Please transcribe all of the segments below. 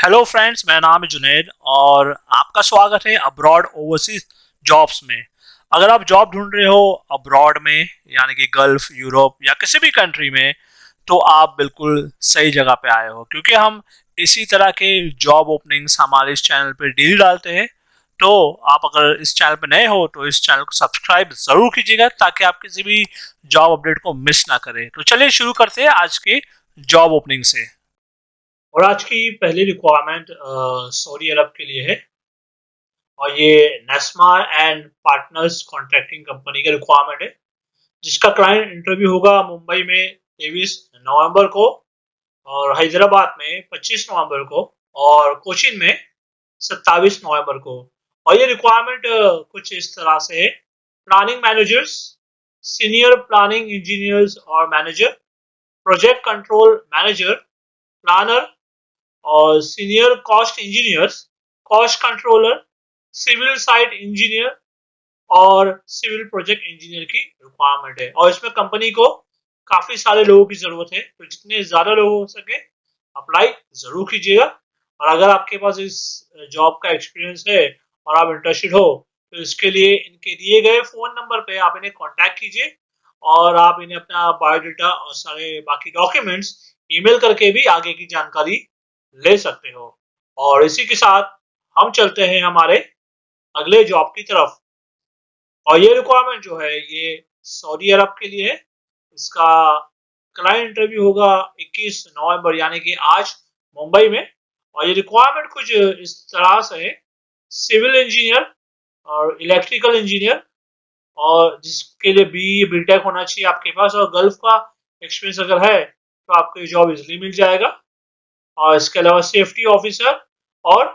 Hello friends, मेरा नाम है जुनैद और आपका स्वागत है अब्रॉड ओवरसीज जॉब्स में। अगर आप जॉब ढूंढ रहे हो अब्रॉड में, यानी कि गल्फ, यूरोप या किसी भी कंट्री में, तो आप बिल्कुल सही जगह पे आए हो, क्योंकि हम इसी तरह के जॉब ओपनिंग्स हमारे इस चैनल पे डेली डालते हैं। तो आप अगर इस चैनल पे नए हो तो इस चैनल को सब्सक्राइब जरूर कीजिएगा, ताकि आप किसी भी जॉब अपडेट को मिस ना करें। तो चलिए शुरू करते हैं आज के जॉब ओपनिंग से। और आज की पहली रिक्वायरमेंट सऊदी अरब के लिए है, और ये नेस्मा एंड पार्टनर्स कॉन्ट्रैक्टिंग कंपनी का रिक्वायरमेंट है, जिसका क्लाइंट इंटरव्यू होगा मुंबई में 23 नवंबर को, और हैदराबाद में 25 नवंबर को, और कोचीन में 27 नवंबर को। और ये रिक्वायरमेंट कुछ इस तरह से है: planning managers, senior planning engineers और manager, project control manager, planner और senior cost engineers, cost controller, civil site engineer और सिविल प्रोजेक्ट इंजीनियर की रिक्वायरमेंट है। और इसमें कंपनी को काफी सारे लोगों की जरूरत है, तो जितने ज्यादा लोग हो सके अप्लाई जरूर कीजिएगा। और अगर आपके पास इस जॉब का एक्सपीरियंस है और आप इंटरेस्टेड हो, तो इसके लिए इनके दिए गए फोन नंबर पे आप इन्हें कांटेक्ट कीजिए, और आप इन्हें अपना बायोडाटा और सारे बाकी डॉक्यूमेंट्स ईमेल करके भी आगे की जानकारी ले सकते हो। और इसी के साथ हम चलते हैं हमारे अगले जॉब की तरफ। और ये रिक्वायरमेंट जो है ये सऊदी अरब के लिए है। इसका क्लाइंट इंटरव्यू होगा 21 नवंबर यानी कि आज, मुंबई में। और ये रिक्वायरमेंट कुछ इस तरह से है: सिविल इंजीनियर और इलेक्ट्रिकल इंजीनियर, और जिसके लिए बी बीटेक होना चाहिए आपके पास, और गल्फ का एक्सपीरियंस अगर है तो आपको ये जॉब इजिली मिल जाएगा। और इसके अलावा सेफ्टी ऑफिसर और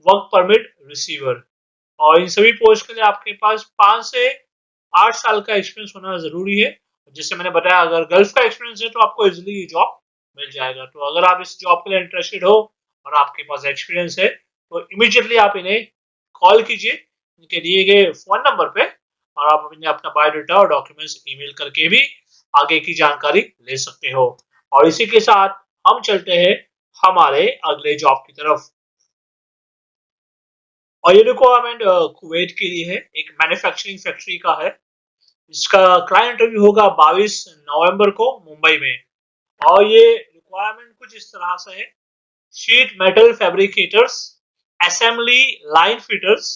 वर्क परमिट रिसीवर। और इन सभी पोस्ट के लिए आपके पास 5 से 8 साल का एक्सपीरियंस होना जरूरी है। जैसे मैंने बताया, अगर गल्फ का एक्सपीरियंस है तो आपको इजिली ये जॉब मिल जाएगा। तो अगर आप इस जॉब के लिए इंटरेस्टेड हो और आपके पास एक्सपीरियंस है, तो इमीडिएटली आप इन्हें कॉल कीजिए इनके दिए गए फोन नंबर पे, और आप इन्हें अपना बायोडाटा और डॉक्यूमेंट्स ईमेल करके भी आगे की जानकारी ले सकते हो। और इसी के साथ हम चलते हैं हमारे अगले जॉब की तरफ। और ये रिक्वायरमेंट कुवैत के लिए है, एक मैन्युफैक्चरिंग फैक्ट्री का है। इसका क्लाइंट इंटरव्यू होगा 22 नवंबर को, मुंबई में। और ये रिक्वायरमेंट कुछ इस तरह से है: sheet metal fabricators, assembly line fitters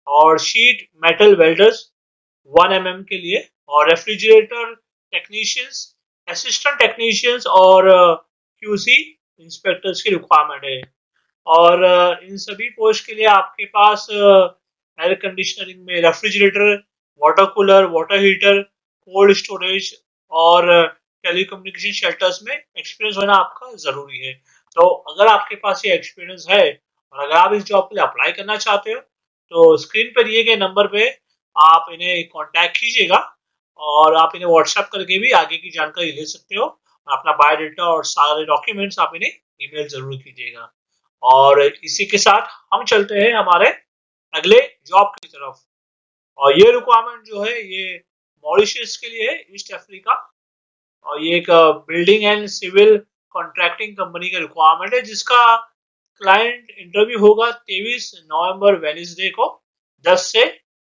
और शीट मेटल वेल्डर्स 1 के लिए, और रेफ्रिजरेटर टेक्नीशियंस, असिस्टेंट टेक्नीशियंस और क्यूसी इंस्पेक्टर्स की रिक्वायरमेंट है। और इन सभी पोस्ट के लिए आपके पास एयर कंडीशनरिंग में refrigerator, water cooler, water heater, cold storage और टेलीकम्युनिकेशन शेल्टर्स में एक्सपीरियंस होना आपका जरूरी है। तो अगर आपके पास ये एक्सपीरियंस है और अगर आप इस जॉब के लिए अप्लाई करना चाहते हो, तो स्क्रीन पर दिए गए नंबर पे आप इन्हें कांटेक्ट कीजिएगा, और आप इन्हें व्हाट्सएप करके भी आगे की जानकारी ले सकते हो। और अपना बायोडाटा और सारे डॉक्यूमेंट्स आप इन्हें ईमेल जरूर कीजिएगा। और इसी के साथ हम चलते हैं हमारे अगले जॉब की तरफ। और ये रिक्वायरमेंट जो है ये मॉरिशस के लिए है, ईस्ट अफ्रीका। और ये एक building and civil contracting company का रिक्वायरमेंट है, जिसका क्लाइंट इंटरव्यू होगा 23 नवंबर वेनिसडे को 10 से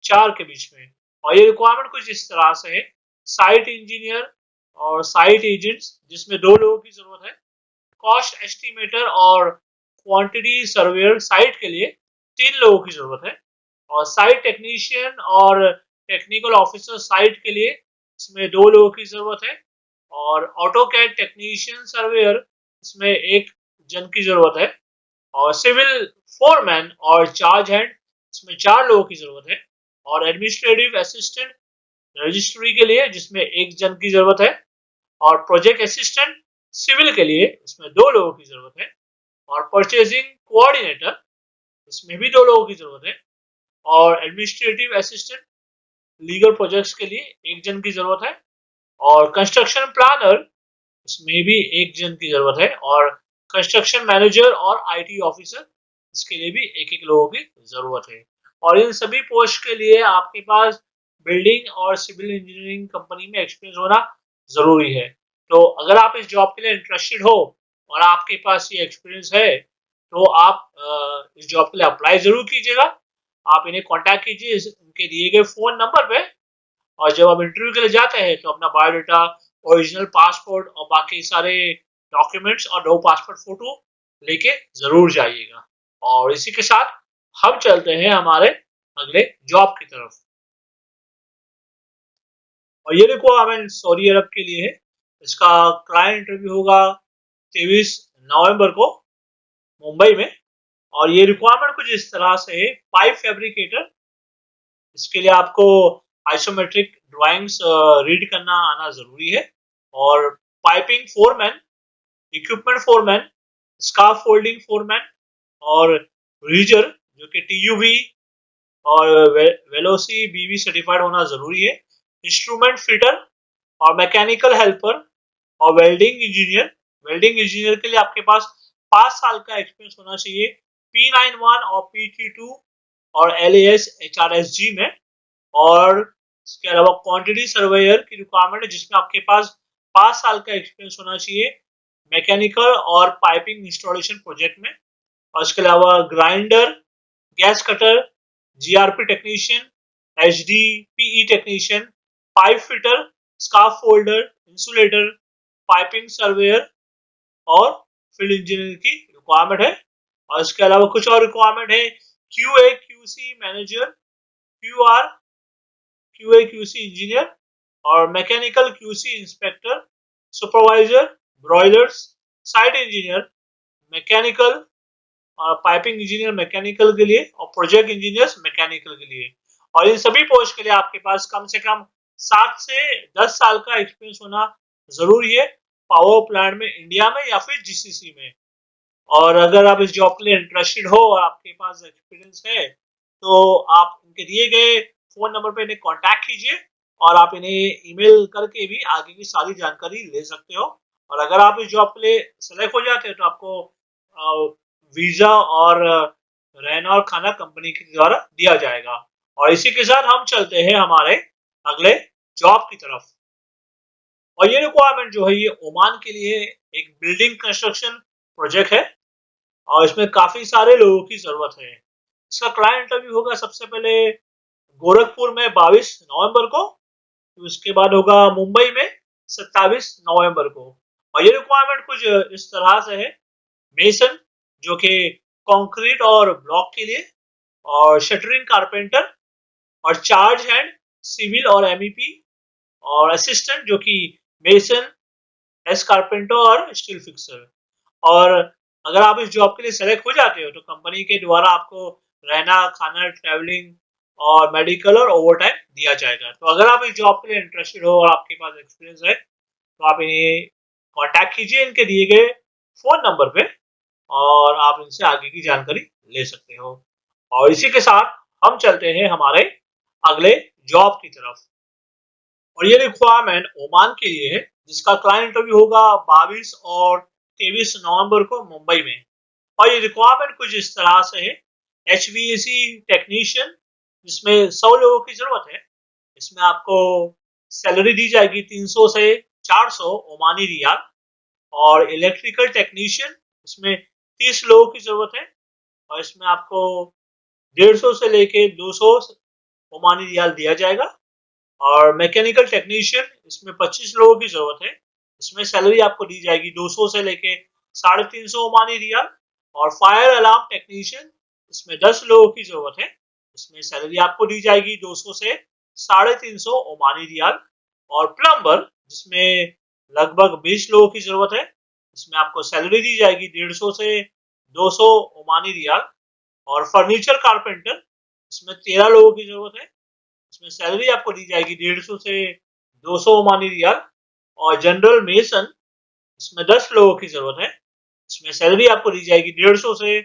4 के बीच में। और ये रिक्वायरमेंट कुछ इस तरह से है: साइट इंजीनियर और साइट एजेंट्स, जिसमें 2 लोगों की जरूरत है, कॉस्ट एस्टिमेटर और क्वांटिटी सर्वेयर साइट के लिए 3 लोगों की जरूरत है, और साइट टेक्नीशियन और टेक्निकल ऑफिसर साइट के लिए इसमें 2 लोगों की जरूरत है, और ऑटो कैड टेक्नीशियन सर्वेयर इसमें 1 जन की जरूरत है, और सिविल फोरमैन और चार्ज हैंड इसमें 4 लोगों की जरूरत है, और एडमिनिस्ट्रेटिव असिस्टेंट रजिस्ट्री के लिए जिसमें 1 जन की जरूरत है, और प्रोजेक्ट असिस्टेंट सिविल के लिए इसमें 2 लोगों की जरूरत है, और परचेजिंग कोऑर्डिनेटर इसमें भी 2 लोगों की जरूरत है, और एडमिनिस्ट्रेटिव असिस्टेंट लीगल प्रोजेक्ट्स के लिए 1 जन की जरूरत है, और कंस्ट्रक्शन प्लानर इसमें भी 1 जन की जरूरत है, और कंस्ट्रक्शन मैनेजर और आईटी ऑफिसर इसके लिए भी 1-1 लोगों की जरूरत है। और इन सभी पोस्ट के लिए आपके पास बिल्डिंग और सिविल इंजीनियरिंग कंपनी में एक्सपीरियंस होना जरूरी है। तो अगर आप इस जॉब के लिए इंटरेस्टेड हो और आपके पास ये एक्सपीरियंस है, तो आप इस जॉब के लिए अप्लाई जरूर कीजिएगा। आप इन्हें कांटेक्ट कीजिए उनके दिए गए फोन नंबर पे, और जब आप इंटरव्यू के लिए जाते हैं तो अपना बायोडाटा, ओरिजिनल पासपोर्ट और बाकी सारे डॉक्यूमेंट्स और दो पासपोर्ट फोटो लेके जरूर जाइएगा। और इसी के साथ हम चलते हैं हमारे अगले जॉब की तरफ। और ये रिक्वायरमेंट सऊदी अरब के लिए है। इसका क्लाइंट इंटरव्यू होगा 23 नवंबर को मुंबई में। और ये रिक्वायरमेंट कुछ इस तरह से है। पाइप फैब्रिकेटर, इसके लिए आपको आइसोमेट्रिक ड्राइंग्स रीड करना आना जरूरी है। और piping foreman, equipment foreman, scarf folding foreman और रीजर जो कि टीयूवी और वेलोसी बीवी सर्टिफाइड होना जरूरी है। इंस्ट्रूमेंट फिटर और मैकेनिकल हेल्पर और वेल्डिंग इंजीनियर के लिए आपके पास 5 साल का एक्सपीरियंस होना चाहिए P91 और PT2 और LAS HRSG में। और इसके अलावा क्वांटिटी सर्वेयर की रिक्वायरमेंट है जिसमें आपके पास 5 साल का एक्सपीरियंस होना चाहिए मैकेनिकल और पाइपिंग इंस्टॉलेशन प्रोजेक्ट में। और इसके अलावा grinder, gas cutter, GRP technician, HDPE technician, pipe fitter, scaffolder, insulator, piping surveyor और फील्ड इंजीनियर की रिक्वायरमेंट है। और इसके अलावा कुछ और रिक्वायरमेंट है QA QC manager, QR QA QC engineer और mechanical QC inspector, supervisor, broilers, site engineer, mechanical और पाइपिंग इंजीनियर मैकेनिकल के लिए और प्रोजेक्ट इंजीनियर्स मैकेनिकल के लिए। और इन सभी पोस्ट के लिए आपके पास कम से कम 7 से 10 साल का एक्सपीरियंस होना जरूरी है पावर प्लांट में, इंडिया में या फिर जीसीसी में। और अगर आप इस जॉब के लिए इंटरेस्टेड हो और आपके पास एक्सपीरियंस है तो आप इनके दिए गए फोन नंबर पर इन्हें कांटेक्ट कीजिए और आप इन्हें ईमेल करके भी आगे की सारी जानकारी ले सकते हो। और अगर आप इस जॉब के लिए सेलेक्ट हो जाते हो तो आपको वीजा और रहना और खाना कंपनी के द्वारा दिया जाएगा। और इसी के साथ हम चलते हैं हमारे अगले जॉब की तरफ। और ये रिक्वायरमेंट जो है ये ओमान के लिए एक बिल्डिंग कंस्ट्रक्शन प्रोजेक्ट है और इसमें काफी सारे लोगों की जरूरत है। इसका क्लाइंट इंटरव्यू होगा सबसे पहले गोरखपुर में 22 नवंबर को, तो उसके बाद होगा मुंबई में 27 नवंबर को। और ये रिक्वायरमेंट कुछ इस तरह से है। मेसन जो कि कंक्रीट और ब्लॉक के लिए, और शटरिंग कारपेंटर और चार्ज हैंड सिविल और एमईपी, और असिस्टेंट जो कि मेसन, एस कारपेंटर और स्टील फिक्सर। और अगर आप इस जॉब के लिए सेलेक्ट हो जाते हो तो कंपनी के द्वारा आपको रहना, खाना, ट्रैवलिंग और मेडिकल और ओवर टाइम दिया जाएगा। तो अगर आप इस जॉब के लिए इंटरेस्टेड हो और आपके पास एक्सपीरियंस है तो आप इन्हें कांटेक्ट कीजिए इनके दिए गए फोन नंबर पे और आप इनसे आगे की जानकारी ले सकते हो। और इसी के साथ हम चलते हैं हमारे अगले जॉब की तरफ। और ये रिक्वायरमेंट ओमान के लिए है जिसका क्लाइंट इंटरव्यू होगा 22 और 23 नवंबर को मुंबई में। और ये रिक्वायरमेंट कुछ इस तरह से है। HVAC टेक्नीशियन, जिसमें 100 लोगों की जरूरत है। इसमें आपको सैलरी दी जाएगी 300 से 400 ओमानी रियाल। और इलेक्ट्रिकल टेक्नीशियन, इसमें 30 लोगों की जरूरत है और इसमें आपको 150 से लेके 200 ओमानी रियाल दिया जाएगा। और मैकेनिकल टेक्नीशियन, इसमें 25 लोगों की जरूरत है। इसमें सैलरी आपको दी जाएगी 200 से लेके 350 ओमानी रियाल। और फायर अलार्म टेक्नीशियन, इसमें 10 लोगों की जरूरत है। इसमें सैलरी आपको दी जाएगी 200 से 350 ओमानी रियाल। और प्लम्बर, जिसमें लगभग 20 लोगों की जरूरत है। इसमें आपको सैलरी दी जाएगी 150 से 200 ओमानी रियाल। और फर्नीचर कारपेंटर, इसमें 13 लोगों की जरूरत है। इसमें सैलरी आपको दी जाएगी 150 से 200 ओमानी रियाल। और जनरल मेसन, इसमें 10 लोगों की जरूरत है। इसमें सैलरी आपको दी जाएगी 150 से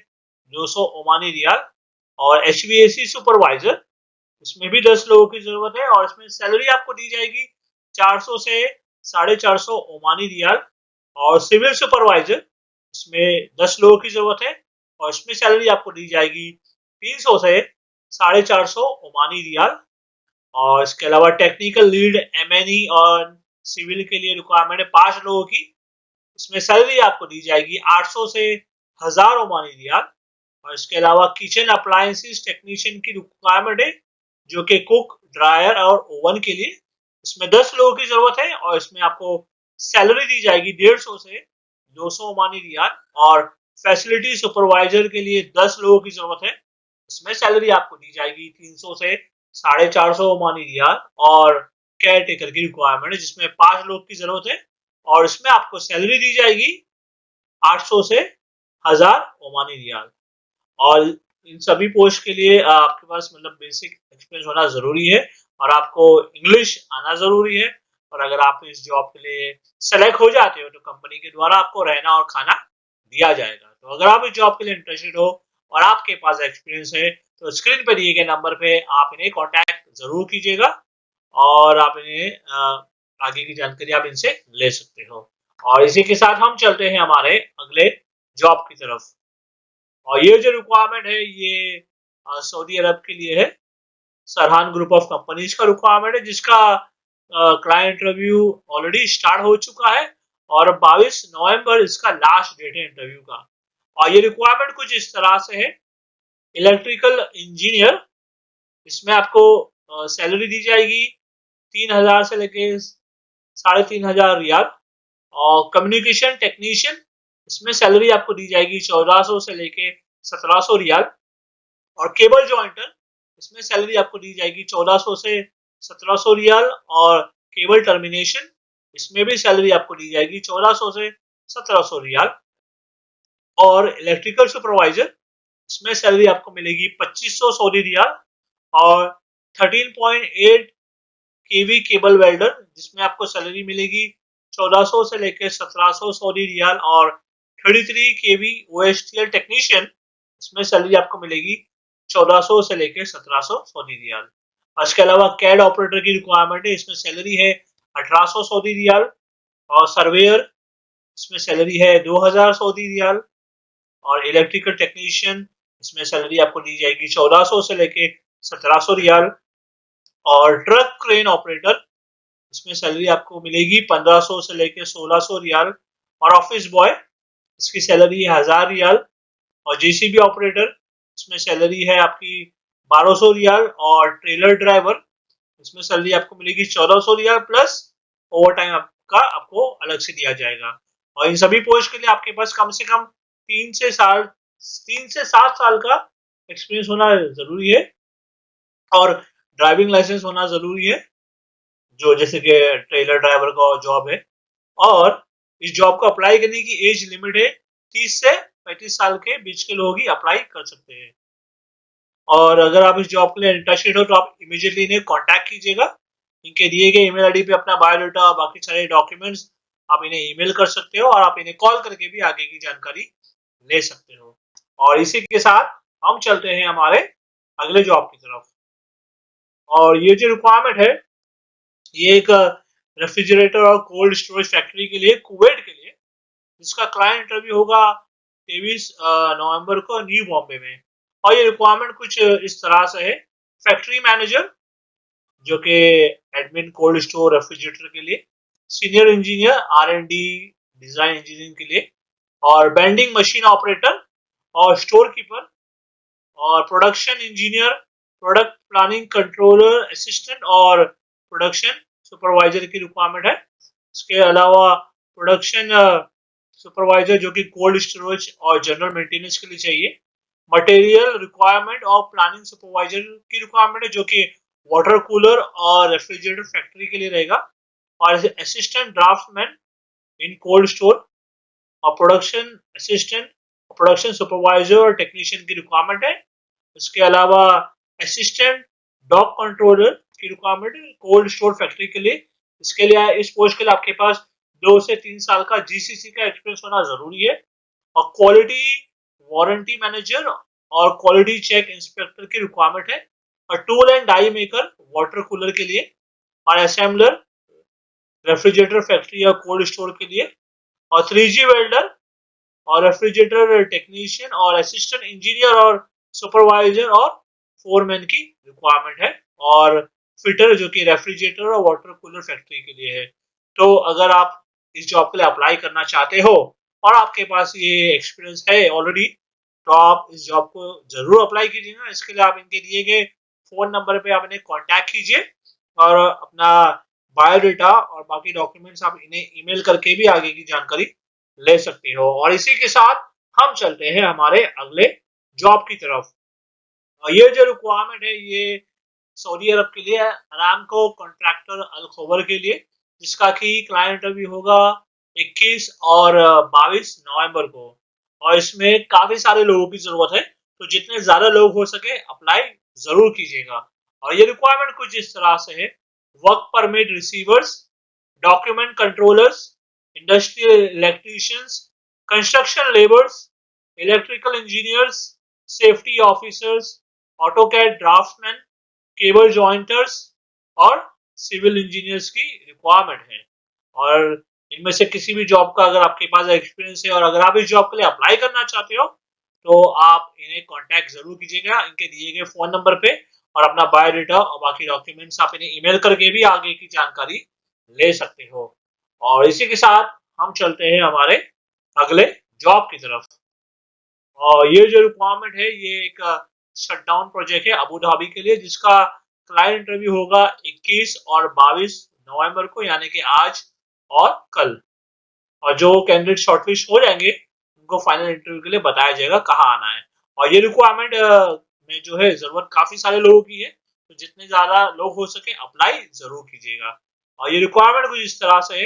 200 ओमानी रियाल। और HVAC सुपरवाइजर, इसमें भी 10 लोगों की जरूरत है और इसमें सैलरी आपको दी जाएगी 400 से 450 ओमानी रियाल। और सिविल सुपरवाइजर, इसमें 10 लोगों की जरूरत है और इसमें सैलरी आपको दी जाएगी 300 से 450 ओमानी रियाल। और इसके अलावा टेक्निकल लीड MNE और सिविल के लिए रिक्वायरमेंट है 5 लोगों की। इसमें सैलरी आपको दी जाएगी 800 से 1000 ओमानी रियाल। और इसके अलावा किचन अप्लायंसेस टेक्नीशियन की रिक्वायरमेंट है, जो कि कुक, ड्रायर और ओवन के लिए। इसमें 10 लोगों की जरूरत है और इसमें आपको सैलरी दी जाएगी 150 से 200 ओमानी रियाल। और फैसिलिटी सुपरवाइजर के लिए 10 लोगों की जरूरत है, इसमें सैलरी आपको दी जाएगी 300 से 450 ओमानी रियाल। और केयर टेकर की रिक्वायरमेंट है, जिसमें 5 लोग की जरूरत है और इसमें आपको सैलरी दी जाएगी 800 से 1000 ओमानी रियाल। और इन सभी पोस्ट के लिए आपके पास मतलब बेसिक एक्सपीरियंस होना जरूरी है और आपको इंग्लिश आना जरूरी है। और अगर आप इस जॉब के लिए सेलेक्ट हो जाते हो तो कंपनी के द्वारा आपको रहना और खाना दिया जाएगा। तो अगर आप इस जॉब के लिए इंटरेस्टेड हो और आपके पास एक्सपीरियंस है तो स्क्रीन पर दिए गए नंबर पे आप इन्हें कॉन्टैक्ट जरूर कीजिएगा और आप इन्हें आगे की जानकारी आप इनसे ले सकते हो। और इसी के साथ हम चलते हैं हमारे अगले जॉब की तरफ। और ये जो रिक्वायरमेंट है ये सऊदी अरब के लिए है। सरहान ग्रुप ऑफ कंपनीज का रिक्वायरमेंट है, जिसका क्लाइंट इंटरव्यू ऑलरेडी स्टार्ट हो चुका है और 22 नवंबर इसका लास्ट डेट है इंटरव्यू का। और ये रिक्वायरमेंट कुछ इस तरह से है। इलेक्ट्रिकल इंजीनियर, इसमें आपको सैलरी दी जाएगी 3000 से लेके 3500 रियाल। और कम्युनिकेशन टेक्नीशियन, इसमें सैलरी आपको दी जाएगी 1400 से लेके 1700 रियाल। और केबल जॉइंटर, इसमें सैलरी आपको दी जाएगी 1400 से 1700 रियाल। और केबल टर्मिनेशन, इसमें भी सैलरी आपको दी जाएगी 1400 से 1700 रियाल। और इलेक्ट्रिकल सुपरवाइजर, इसमें सैलरी आपको मिलेगी 2500 सऊदी रियाल। और 13.8 केवी केबल वेल्डर, जिसमें आपको सैलरी मिलेगी 1400 से लेकर 1700 सऊदी रियाल। और 33 केवी ओएसटीएल टेक्नीशियन, इसमें सैलरी आपको मिलेगी 1400 से लेकर 1700 सऊदी रियाल। और इसके अलावा कैड ऑपरेटर की रिक्वायरमेंट है, इसमें सैलरी है 1800 सऊदी रियाल। और सर्वेयर, इसमें सैलरी है 2000 सऊदी रियाल। और इलेक्ट्रिकल टेक्नीशियन, इसमें सैलरी आपको दी जाएगी 1400 से लेके 1700 रियाल। और ट्रक क्रेन ऑपरेटर, इसमें सैलरी आपको मिलेगी 1500 से लेके 1600 रियाल। और ऑफिस बॉय, इसकी सैलरी है 1000 रियाल। और जेसीबी ऑपरेटर, इसमें सैलरी है आपकी 1200 रियाल। और ट्रेलर ड्राइवर, इसमें सैलरी आपको मिलेगी 1400 रियाल प्लस ओवर टाइम आपका आपको अलग से दिया जाएगा। और इन सभी पोस्ट के लिए आपके पास कम से कम 3 से 7 साल का एक्सपीरियंस होना जरूरी है और ड्राइविंग लाइसेंस होना जरूरी है, जो जैसे कि ट्रेलर ड्राइवर का जॉब है। और इस जॉब को अप्लाई करने की एज लिमिट है 30 से 35 साल के बीच के लोग ही अप्लाई कर सकते हैं। और अगर आप इस जॉब के लिए इंटरेस्टेड हो तो आप इमीडिएटली इन्हें कांटेक्ट कीजिएगा। इनके दिए गए ईमेल आईडी पे अपना बायोडाटा और बाकी सारे डॉक्यूमेंट्स आप इन्हें ईमेल कर सकते हो और आप इन्हें कॉल करके भी आगे की जानकारी ले सकते हो। और इसी के साथ हम चलते हैं हमारे अगले जॉब की तरफ। और ये जो रिक्वायरमेंट है ये एक रेफ्रिजरेटर और कोल्ड स्टोरेज फैक्ट्री के लिए, कुवैत के लिए, जिसका क्लाइंट इंटरव्यू होगा 23 नवंबर को न्यू बॉम्बे में। और ये रिक्वायरमेंट कुछ इस तरह से है। फैक्ट्री मैनेजर, जो कि एडमिन कोल्ड स्टोर रेफ्रिजरेटर के लिए। Senior engineer R&D design engineering के लिए। और बेंडिंग मशीन ऑपरेटर और स्टोर कीपर। और production engineer, product planning controller assistant और प्रोडक्शन सुपरवाइजर की रिक्वायरमेंट है। इसके अलावा प्रोडक्शन सुपरवाइजर, जो कि कोल्ड स्टोरेज और जनरल मेंटेनेंस के लिए चाहिए। मटेरियल रिक्वायरमेंट और प्लानिंग सुपरवाइजर की रिक्वायरमेंट है, जो कि वाटर कूलर और रेफ्रिजरेटर फैक्ट्री के लिए रहेगा। और assistant draftsman in cold store और प्रोडक्शन असिस्टेंट, प्रोडक्शन सुपरवाइजर और टेक्नीशियन की रिक्वायरमेंट है। इसके अलावा असिस्टेंट डॉक कंट्रोलर की रिक्वायरमेंट है कोल्ड स्टोर फैक्ट्री के लिए। इसके लिए इस पोस्ट के लिए आपके पास 2 से 3 साल का जीसीसी का एक्सपीरियंस होना जरूरी है। और क्वालिटी वारंटी मैनेजर और क्वालिटी चेक इंस्पेक्टर की रिक्वायरमेंट है। और tool and die maker water cooler के लिए। और असेंबलर रेफ्रिजरेटर फैक्ट्री या कोल्ड स्टोर के लिए। और 3G वेल्डर और रेफ्रिजरेटर टेक्नीशियन और असिस्टेंट इंजीनियर और सुपरवाइजर और फोरमैन की रिक्वायरमेंट है। और फिटर, जो कि रेफ्रिजरेटर और वाटर कूलर फैक्ट्री के लिए है। तो अगर आप इस जॉब के लिए अप्लाई करना चाहते हो और आपके पास ये एक्सपीरियंस है ऑलरेडी, तो आप इस जॉब को जरूर अप्लाई कीजिएगा। इसके लिए आप इनके दिए गए फोन नंबर पे आप इन्हें कांटेक्ट कीजिए और अपना बायोडेटा और बाकी डॉक्यूमेंट्स आप इन्हें ईमेल करके भी आगे की जानकारी ले सकते हो। और इसी के साथ हम चलते हैं हमारे अगले जॉब की तरफ। ये जो रिक्वायरमेंट है ये सऊदी अरब के लिए, अरामको कॉन्ट्रैक्टर अल खबर के लिए, जिसका कि क्लाइंट इंटरव्यू होगा 21 और 22 नवंबर को। और इसमें काफी सारे लोगों की जरूरत है, तो जितने ज्यादा लोग हो सके अप्लाई जरूर कीजिएगा। और ये रिक्वायरमेंट कुछ इस तरह से है: work permit receivers, document controllers, industrial electricians, construction labours, electrical engineers, safety officers, AutoCAD draftsman, cable jointers और सिविल इंजीनियर्स की रिक्वायरमेंट है। और इनमें से किसी भी जॉब का अगर आपके पास एक्सपीरियंस है और अगर आप इस जॉब के लिए अप्लाई करना चाहते हो तो आप इन्हें कांटेक्ट जरूर कीजिएगा इनके दिए गए फोन नंबर पे, और अपना बायोडेटा और बाकी डॉक्यूमेंट्स आप इन्हें ईमेल करके भी आगे की जानकारी ले सकते हो। और इसी के साथ हम चलते हैं हमारे अगले जॉब की तरफ। और ये जो रिक्वायरमेंट है ये एक शटडाउन प्रोजेक्ट है अबू धाबी के लिए, जिसका क्लाइंट इंटरव्यू होगा 21 और 22 नवंबर को, यानी कि आज और कल। और जो कैंडिडेट शॉर्टलिस्ट हो जाएंगे उनको फाइनल इंटरव्यू के लिए बताया जाएगा कहाँ आना है। और ये रिक्वायरमेंट में जो है जरूरत काफी सारे लोगों की है, तो जितने ज्यादा लोग हो सके अप्लाई जरूर कीजिएगा। और ये रिक्वायरमेंट कुछ इस तरह से है: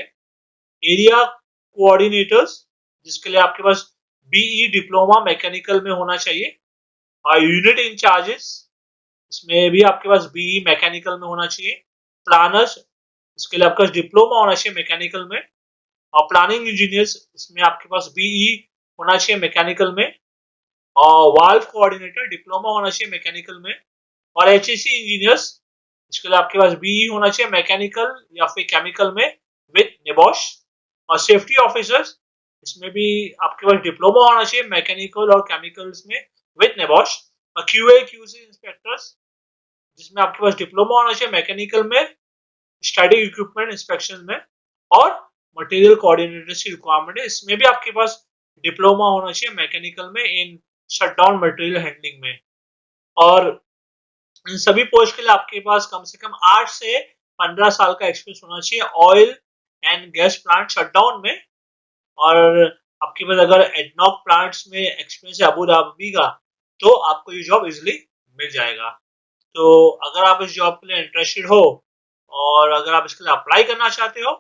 एरिया कोऑर्डिनेटर्स, जिसके लिए आपके पास बीई डिप्लोमा मैकेनिकल में होना चाहिए। और यूनिट इंचार्जेस, इसमें भी आपके पास बीई मैकेनिकल में होना चाहिए। प्लानर्स, इसके लिए आपके पास डिप्लोमा होना चाहिए मैकेनिकल में। और प्लानिंग इंजीनियर्स, इसमें आपके पास बीई होना चाहिए मैकेनिकल में। और वाल्व कोऑर्डिनेटर डिप्लोमा होना चाहिए मैकेनिकल में। और एचईसी इंजीनियर्स, इसके लिए आपके पास बीई होना चाहिए मैकेनिकल या फिर केमिकल में विद निबॉश। और सेफ्टी ऑफिसर्स, इसमें भी आपके पास डिप्लोमा होना चाहिए मैकेनिकल और केमिकल्स में विद निबॉश। और क्यूए क्यूसी इंस्पेक्टर्स, जिसमें आपके पास डिप्लोमा होना चाहिए मैकेनिकल में, स्टडी इक्विपमेंट इंस्पेक्शन में। और मटेरियल कोऑर्डिनेटर्स की रिक्वायरमेंट है, इसमें भी आपके पास डिप्लोमा होना चाहिए मैकेनिकल में इन शटडाउन मटेरियल हैंडलिंग में। और इन सभी पोस्ट के लिए आपके पास कम से कम 8 से 15 साल का एक्सपीरियंस होना चाहिए oil and gas plant shutdown में। और आपके पास अगर एडनॉक प्लांट्स में एक्सपीरियंस है अबू धाबी का, तो आपको ये जॉब इजिली मिल जाएगा। तो अगर आप इस जॉब के लिए इंटरेस्टेड हो और अगर आप इसके लिए अप्लाई करना चाहते हो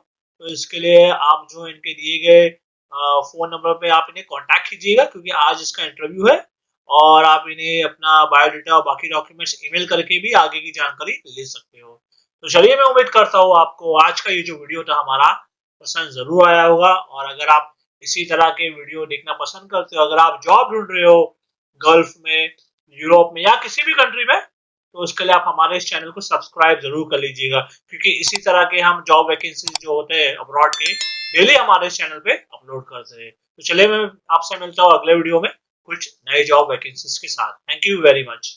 तो इसके लिए आप जो इनके दिए गए फोन नंबर पे आप इन्हें कांटेक्ट कीजिएगा, क्योंकि आज इसका इंटरव्यू है। और आप इन्हें अपना बायोडेटा और बाकी डॉक्यूमेंट्स ईमेल करके भी आगे की जानकारी ले सकते हो। तो चलिए, मैं उम्मीद करता हूँ आपको आज का ये जो वीडियो था हमारा पसंद जरूर आया होगा। और अगर आप इसी तरह के वीडियो देखना पसंद करते हो, अगर आप जॉब ढूंढ रहे हो गल्फ में, यूरोप में या किसी भी कंट्री में, तो उसके लिए आप हमारे इस चैनल को सब्सक्राइब जरूर कर लीजिएगा, क्योंकि इसी तरह के हम जॉब वैकेंसी जो होते हैं अब्रॉड के डेली हमारे इस चैनल पे अपलोड करते हैं। तो चलिए, मैं आपसे मिलता हूँ अगले वीडियो में कुछ नए जॉब वैकेंसीज के साथ। Thank you very much.